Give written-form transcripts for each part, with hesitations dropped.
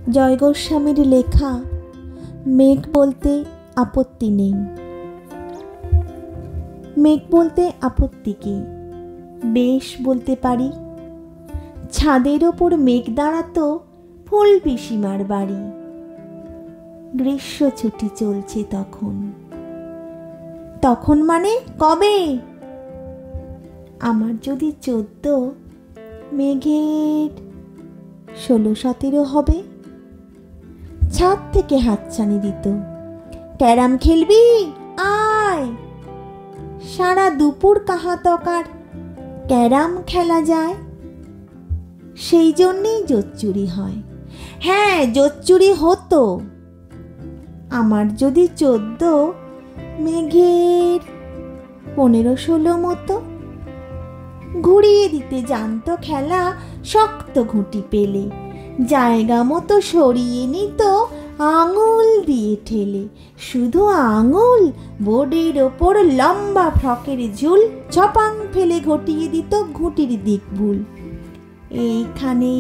জয় গোস্বামীর লেখা মেঘ বলতে আপত্তি নেই। মেঘ বলতে আপত্তি কি? বেশ বলতে পারি। ছাদের ওপর মেঘ দাঁড়াতো ফুল পিসিমার বাড়ি। গ্রীষ্ম ছুটি চলছে তখন। তখন মানে কবে? আমার যদি 14, মেঘের 16-17 হবে। ছাদ থেকে হাতছানি দিত, ক্যারাম খেলবি আয়। সারা দুপুর কাহাতকার ক্যারাম খেলা যায়। সেই জন্যেই জোচ্চুরি হয়। হ্যাঁ, জোচ্চুরি হতো। আমার যদি 14, মেঘের 15-16 মতো। ঘুরিয়ে দিতে জানতো খেলা শক্ত ঘুঁটি পেলে। জায়গা মতো সরিয়ে নিত আঙুল দিয়ে ঠেলে। শুধু আঙুল, বোর্ডের ওপর লম্বা ফ্রকের ঝুল ছপাং ফেলে ঘটিয়ে দিত ঘুঁটির দিক ভুল। এইখানে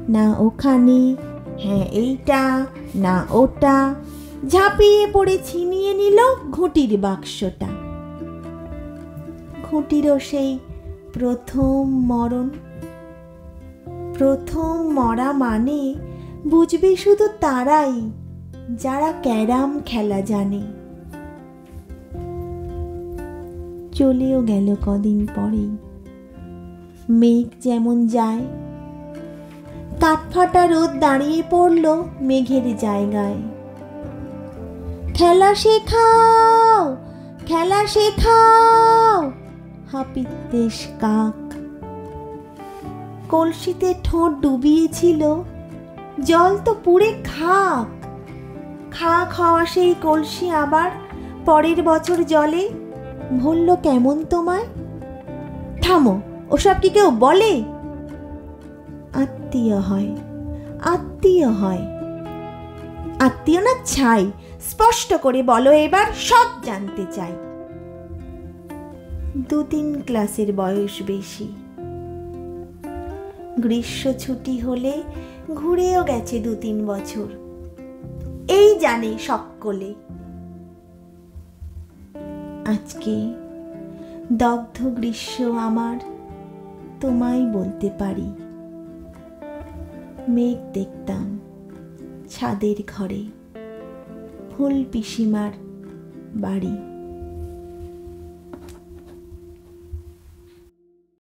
না ওখানে, হ্যাঁ এইটা না ওটা, ঝাঁপিয়ে পড়ে ছিনিয়ে নিল ঘুঁটির বাক্সটা। ঘুঁটিরও সেই প্রথম মরণ। প্রথম মরা মানে বুঝবে শুধু তারাই যারা ক্যারাম খেলা জানে। চলেও গেল কদিন পরেই। মেঘ যেমন যায়, কাঠফাটা রোদ দাঁড়িয়ে পড়ল মেঘের জায়গায়। খেলা শেখাও, খেলা শেখাও, হাপিত্যেশ কাক। কলসিতে ঠোঁট ডুবিয়েছিল, জল তো পুড়ে খাক। খাক হওয়া সেই কলসি আবার পরের বছর জলে ভরল কেমন তোমায়? থামো, ওসব কি কেউ বলে? আত্মীয় হয়, আত্মীয় হয়। আত্মীয় না ছাই, স্পষ্ট করে বলো এবার, সব জানতে চাই। 2-3 ক্লাসের বয়স বেশি। গ্রীষ্ম ছুটি হলে ঘুরেও গেছে 2-3 বছর। এই জানে সকলে। আজকে দগ্ধ গ্রীষ্ম আমার, তোমায় বলতে পারি। মেঘ দেখতাম ছাদের ঘরে, ফুল পিসিমার বাড়ি।